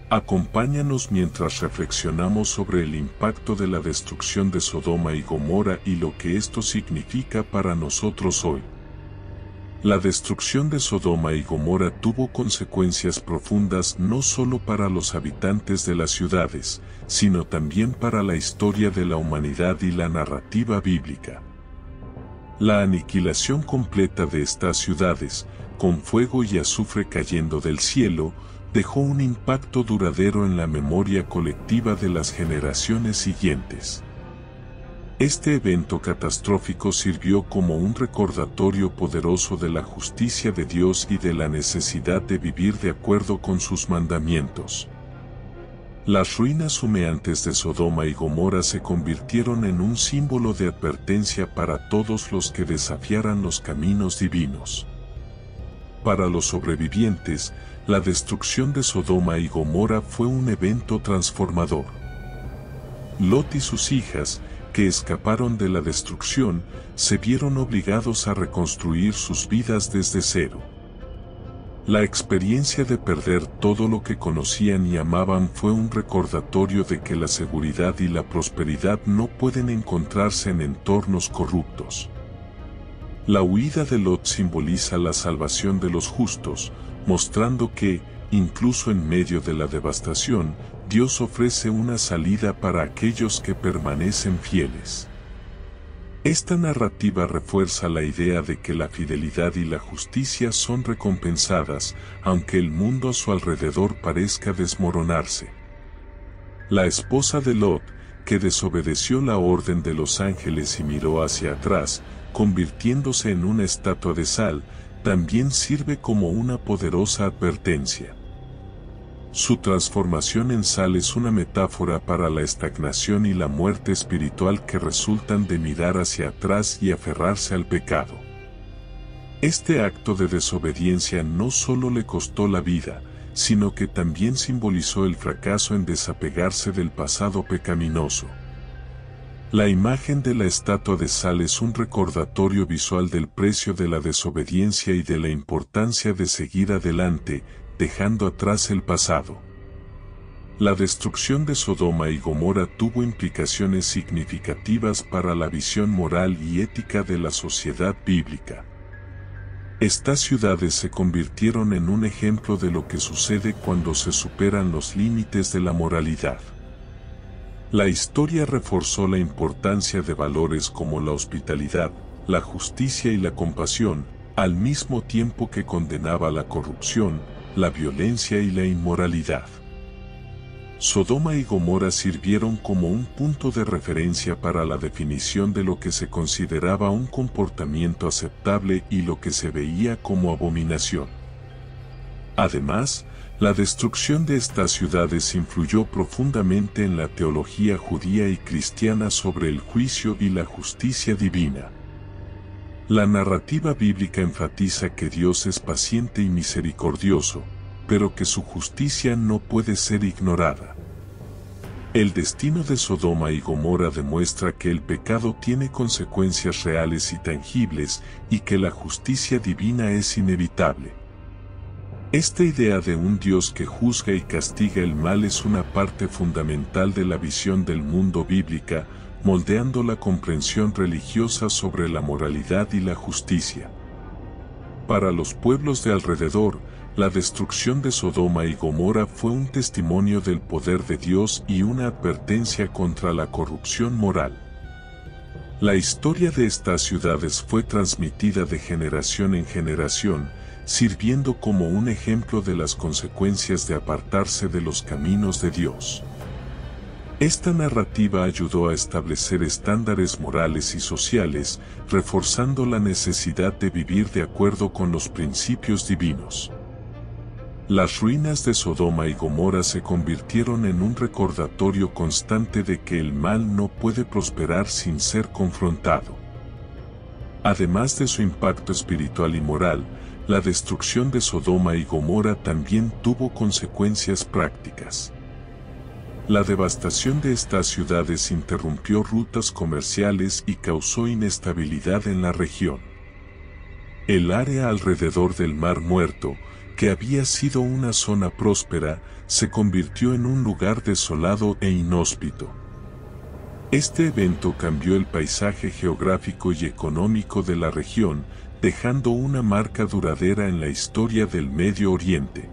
Acompáñanos mientras reflexionamos sobre el impacto de la destrucción de Sodoma y Gomorra y lo que esto significa para nosotros hoy. La destrucción de Sodoma y Gomorra tuvo consecuencias profundas no solo para los habitantes de las ciudades, sino también para la historia de la humanidad y la narrativa bíblica. La aniquilación completa de estas ciudades, con fuego y azufre cayendo del cielo, dejó un impacto duradero en la memoria colectiva de las generaciones siguientes. Este evento catastrófico sirvió como un recordatorio poderoso de la justicia de Dios y de la necesidad de vivir de acuerdo con sus mandamientos. Las ruinas humeantes de Sodoma y Gomorra se convirtieron en un símbolo de advertencia para todos los que desafiaran los caminos divinos. Para los sobrevivientes, la destrucción de Sodoma y Gomorra fue un evento transformador. Lot y sus hijas, que escaparon de la destrucción, se vieron obligados a reconstruir sus vidas desde cero. La experiencia de perder todo lo que conocían y amaban fue un recordatorio de que la seguridad y la prosperidad no pueden encontrarse en entornos corruptos. La huida de Lot simboliza la salvación de los justos, mostrando que, incluso en medio de la devastación, Dios ofrece una salida para aquellos que permanecen fieles. Esta narrativa refuerza la idea de que la fidelidad y la justicia son recompensadas, aunque el mundo a su alrededor parezca desmoronarse. La esposa de Lot, que desobedeció la orden de los ángeles y miró hacia atrás, convirtiéndose en una estatua de sal, también sirve como una poderosa advertencia. Su transformación en sal es una metáfora para la estagnación y la muerte espiritual que resultan de mirar hacia atrás y aferrarse al pecado. Este acto de desobediencia no solo le costó la vida, sino que también simbolizó el fracaso en desapegarse del pasado pecaminoso. La imagen de la estatua de sal es un recordatorio visual del precio de la desobediencia y de la importancia de seguir adelante, dejando atrás el pasado. La destrucción de Sodoma y Gomorra tuvo implicaciones significativas para la visión moral y ética de la sociedad bíblica. Estas ciudades se convirtieron en un ejemplo de lo que sucede cuando se superan los límites de la moralidad. La historia reforzó la importancia de valores como la hospitalidad, la justicia y la compasión, al mismo tiempo que condenaba la corrupción, la violencia y la inmoralidad. Sodoma y Gomorra sirvieron como un punto de referencia para la definición de lo que se consideraba un comportamiento aceptable y lo que se veía como abominación. Además, la destrucción de estas ciudades influyó profundamente en la teología judía y cristiana sobre el juicio y la justicia divina. La narrativa bíblica enfatiza que Dios es paciente y misericordioso, pero que su justicia no puede ser ignorada. El destino de Sodoma y Gomorra demuestra que el pecado tiene consecuencias reales y tangibles y que la justicia divina es inevitable. Esta idea de un Dios que juzga y castiga el mal es una parte fundamental de la visión del mundo bíblica, moldeando la comprensión religiosa sobre la moralidad y la justicia. Para los pueblos de alrededor, la destrucción de Sodoma y Gomorra fue un testimonio del poder de Dios y una advertencia contra la corrupción moral. La historia de estas ciudades fue transmitida de generación en generación, sirviendo como un ejemplo de las consecuencias de apartarse de los caminos de Dios. Esta narrativa ayudó a establecer estándares morales y sociales, reforzando la necesidad de vivir de acuerdo con los principios divinos. Las ruinas de Sodoma y Gomorra se convirtieron en un recordatorio constante de que el mal no puede prosperar sin ser confrontado. Además de su impacto espiritual y moral, la destrucción de Sodoma y Gomorra también tuvo consecuencias prácticas. La devastación de estas ciudades interrumpió rutas comerciales y causó inestabilidad en la región. El área alrededor del Mar Muerto, que había sido una zona próspera, se convirtió en un lugar desolado e inhóspito. Este evento cambió el paisaje geográfico y económico de la región, dejando una marca duradera en la historia del Medio Oriente.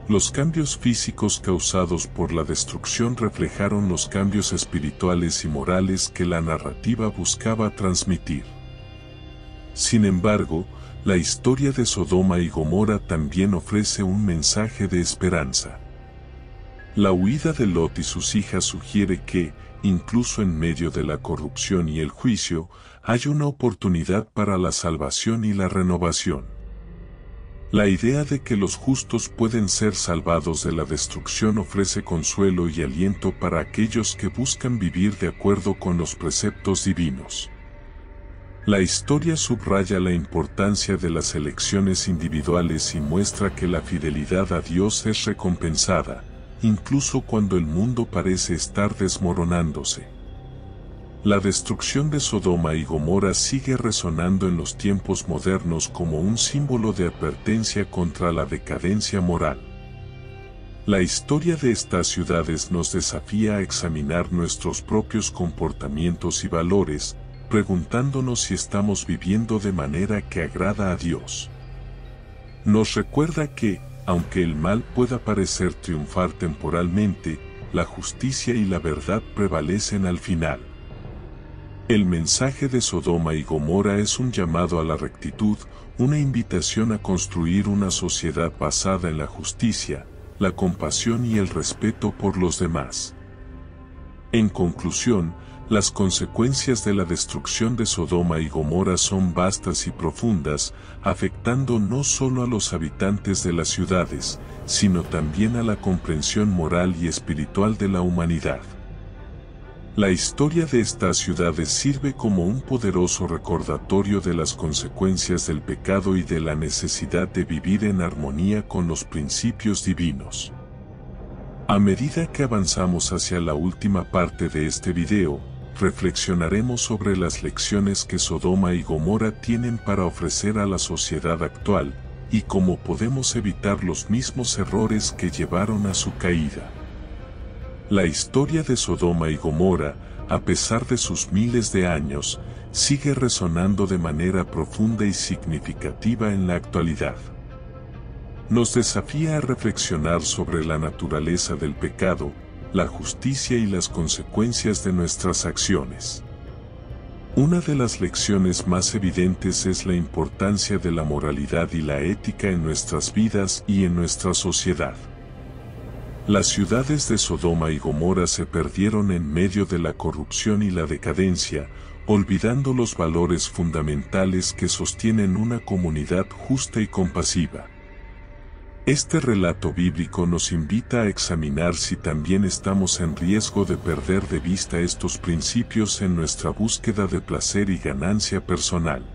Los cambios físicos causados por la destrucción reflejaron los cambios espirituales y morales que la narrativa buscaba transmitir. Sin embargo, la historia de Sodoma y Gomorra también ofrece un mensaje de esperanza. La huida de Lot y sus hijas sugiere que, incluso en medio de la corrupción y el juicio, hay una oportunidad para la salvación y la renovación. La idea de que los justos pueden ser salvados de la destrucción ofrece consuelo y aliento para aquellos que buscan vivir de acuerdo con los preceptos divinos. La historia subraya la importancia de las elecciones individuales y muestra que la fidelidad a Dios es recompensada, incluso cuando el mundo parece estar desmoronándose. La destrucción de Sodoma y Gomorra sigue resonando en los tiempos modernos como un símbolo de advertencia contra la decadencia moral. La historia de estas ciudades nos desafía a examinar nuestros propios comportamientos y valores, preguntándonos si estamos viviendo de manera que agrada a Dios. Nos recuerda que, aunque el mal pueda parecer triunfar temporalmente, la justicia y la verdad prevalecen al final. El mensaje de Sodoma y Gomorra es un llamado a la rectitud, una invitación a construir una sociedad basada en la justicia, la compasión y el respeto por los demás. En conclusión, las consecuencias de la destrucción de Sodoma y Gomorra son vastas y profundas, afectando no solo a los habitantes de las ciudades, sino también a la comprensión moral y espiritual de la humanidad. La historia de estas ciudades sirve como un poderoso recordatorio de las consecuencias del pecado y de la necesidad de vivir en armonía con los principios divinos. A medida que avanzamos hacia la última parte de este video, reflexionaremos sobre las lecciones que Sodoma y Gomorra tienen para ofrecer a la sociedad actual, y cómo podemos evitar los mismos errores que llevaron a su caída. La historia de Sodoma y Gomorra, a pesar de sus miles de años, sigue resonando de manera profunda y significativa en la actualidad. Nos desafía a reflexionar sobre la naturaleza del pecado, la justicia y las consecuencias de nuestras acciones. Una de las lecciones más evidentes es la importancia de la moralidad y la ética en nuestras vidas y en nuestra sociedad. Las ciudades de Sodoma y Gomorra se perdieron en medio de la corrupción y la decadencia, olvidando los valores fundamentales que sostienen una comunidad justa y compasiva. Este relato bíblico nos invita a examinar si también estamos en riesgo de perder de vista estos principios en nuestra búsqueda de placer y ganancia personal.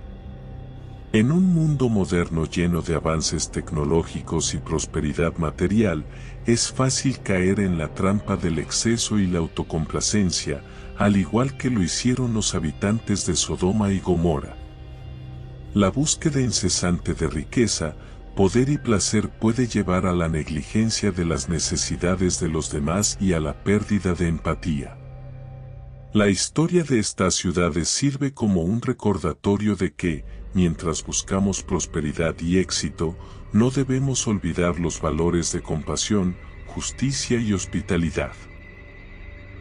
En un mundo moderno lleno de avances tecnológicos y prosperidad material, es fácil caer en la trampa del exceso y la autocomplacencia, al igual que lo hicieron los habitantes de Sodoma y Gomorra. La búsqueda incesante de riqueza, poder y placer puede llevar a la negligencia de las necesidades de los demás y a la pérdida de empatía. La historia de estas ciudades sirve como un recordatorio de que, mientras buscamos prosperidad y éxito, no debemos olvidar los valores de compasión, justicia y hospitalidad.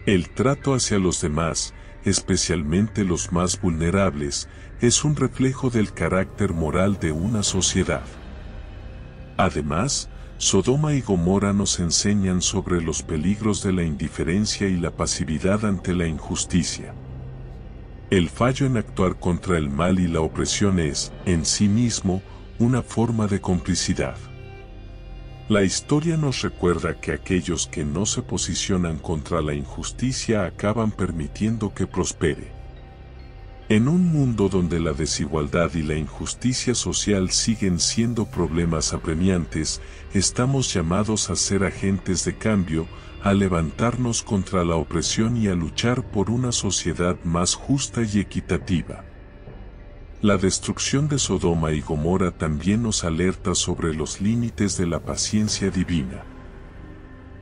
El trato hacia los demás, especialmente los más vulnerables, es un reflejo del carácter moral de una sociedad. Además, Sodoma y Gomorra nos enseñan sobre los peligros de la indiferencia y la pasividad ante la injusticia. El fallo en actuar contra el mal y la opresión es, en sí mismo, una forma de complicidad. La historia nos recuerda que aquellos que no se posicionan contra la injusticia acaban permitiendo que prospere. En un mundo donde la desigualdad y la injusticia social siguen siendo problemas apremiantes, estamos llamados a ser agentes de cambio, a levantarnos contra la opresión y a luchar por una sociedad más justa y equitativa. La destrucción de Sodoma y Gomorra también nos alerta sobre los límites de la paciencia divina.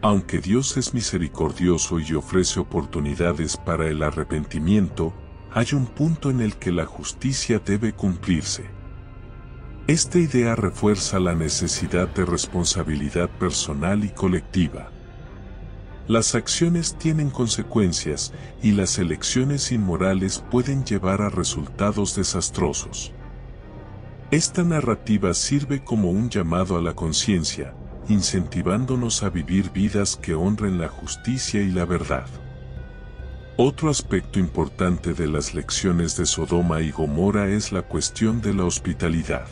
Aunque Dios es misericordioso y ofrece oportunidades para el arrepentimiento, hay un punto en el que la justicia debe cumplirse. Esta idea refuerza la necesidad de responsabilidad personal y colectiva. Las acciones tienen consecuencias y las elecciones inmorales pueden llevar a resultados desastrosos. Esta narrativa sirve como un llamado a la conciencia, incentivándonos a vivir vidas que honren la justicia y la verdad. Otro aspecto importante de las lecciones de Sodoma y Gomorra es la cuestión de la hospitalidad.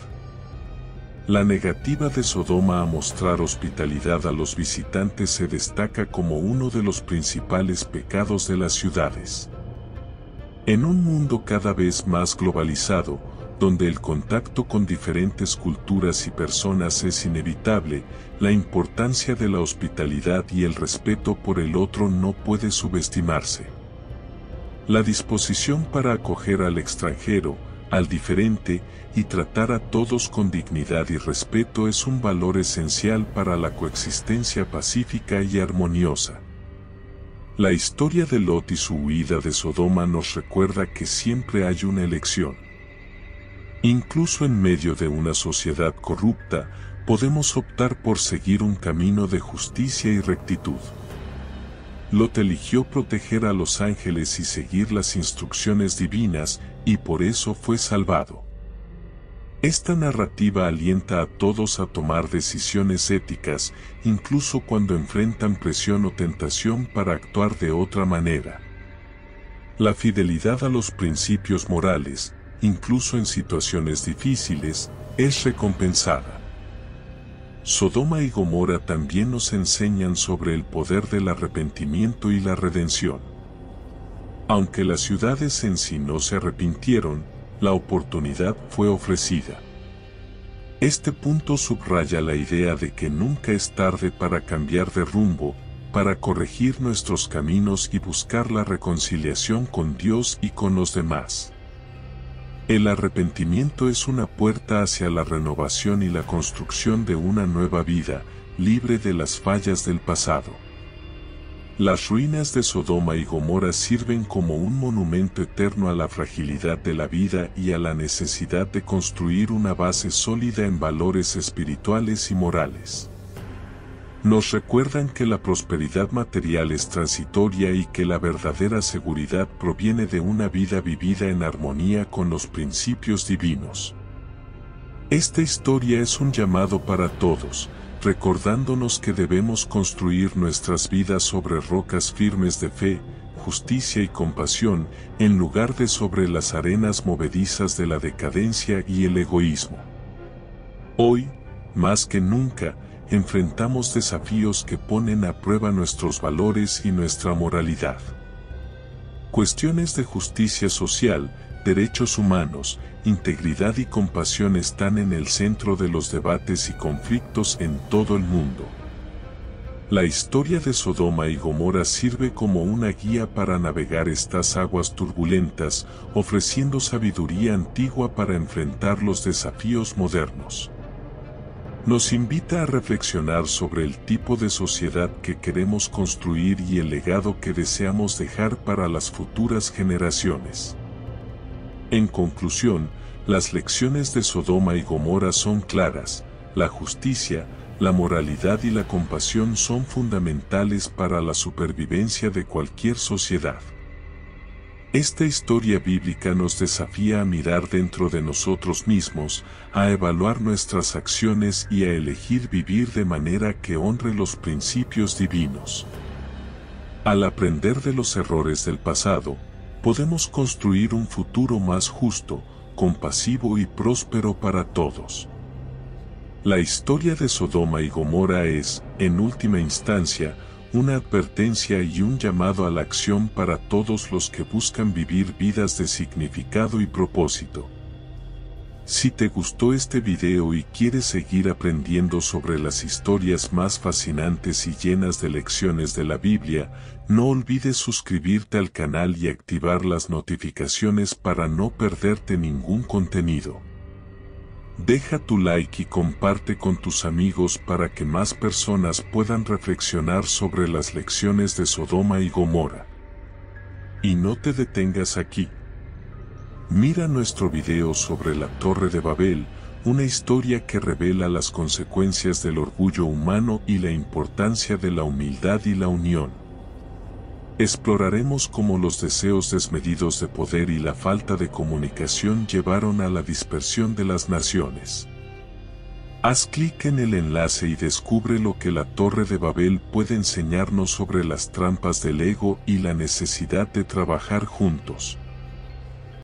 La negativa de Sodoma a mostrar hospitalidad a los visitantes se destaca como uno de los principales pecados de las ciudades. En un mundo cada vez más globalizado, donde el contacto con diferentes culturas y personas es inevitable, la importancia de la hospitalidad y el respeto por el otro no puede subestimarse. La disposición para acoger al extranjero, al diferente, y tratar a todos con dignidad y respeto es un valor esencial para la coexistencia pacífica y armoniosa. La historia de Lot y su huida de Sodoma nos recuerda que siempre hay una elección. Incluso en medio de una sociedad corrupta, podemos optar por seguir un camino de justicia y rectitud. Lot eligió proteger a los ángeles y seguir las instrucciones divinas, y por eso fue salvado. Esta narrativa alienta a todos a tomar decisiones éticas, incluso cuando enfrentan presión o tentación para actuar de otra manera. La fidelidad a los principios morales, incluso en situaciones difíciles, es recompensada. Sodoma y Gomorra también nos enseñan sobre el poder del arrepentimiento y la redención. Aunque las ciudades en sí no se arrepintieron, la oportunidad fue ofrecida. Este punto subraya la idea de que nunca es tarde para cambiar de rumbo, para corregir nuestros caminos y buscar la reconciliación con Dios y con los demás. El arrepentimiento es una puerta hacia la renovación y la construcción de una nueva vida, libre de las fallas del pasado. Las ruinas de Sodoma y Gomorra sirven como un monumento eterno a la fragilidad de la vida y a la necesidad de construir una base sólida en valores espirituales y morales. Nos recuerdan que la prosperidad material es transitoria y que la verdadera seguridad proviene de una vida vivida en armonía con los principios divinos. Esta historia es un llamado para todos, recordándonos que debemos construir nuestras vidas sobre rocas firmes de fe, justicia y compasión, en lugar de sobre las arenas movedizas de la decadencia y el egoísmo. Hoy, más que nunca, enfrentamos desafíos que ponen a prueba nuestros valores y nuestra moralidad. Cuestiones de justicia social, derechos humanos, integridad y compasión están en el centro de los debates y conflictos en todo el mundo. La historia de Sodoma y Gomorra sirve como una guía para navegar estas aguas turbulentas, ofreciendo sabiduría antigua para enfrentar los desafíos modernos. Nos invita a reflexionar sobre el tipo de sociedad que queremos construir y el legado que deseamos dejar para las futuras generaciones. En conclusión, las lecciones de Sodoma y Gomorra son claras: la justicia, la moralidad y la compasión son fundamentales para la supervivencia de cualquier sociedad. Esta historia bíblica nos desafía a mirar dentro de nosotros mismos, a evaluar nuestras acciones y a elegir vivir de manera que honre los principios divinos. Al aprender de los errores del pasado, podemos construir un futuro más justo, compasivo y próspero para todos. La historia de Sodoma y Gomorra es, en última instancia, una advertencia y un llamado a la acción para todos los que buscan vivir vidas de significado y propósito. Si te gustó este video y quieres seguir aprendiendo sobre las historias más fascinantes y llenas de lecciones de la Biblia, no olvides suscribirte al canal y activar las notificaciones para no perderte ningún contenido. Deja tu like y comparte con tus amigos para que más personas puedan reflexionar sobre las lecciones de Sodoma y Gomorra. Y no te detengas aquí. Mira nuestro video sobre la Torre de Babel, una historia que revela las consecuencias del orgullo humano y la importancia de la humildad y la unión. Exploraremos cómo los deseos desmedidos de poder y la falta de comunicación llevaron a la dispersión de las naciones. Haz clic en el enlace y descubre lo que la Torre de Babel puede enseñarnos sobre las trampas del ego y la necesidad de trabajar juntos.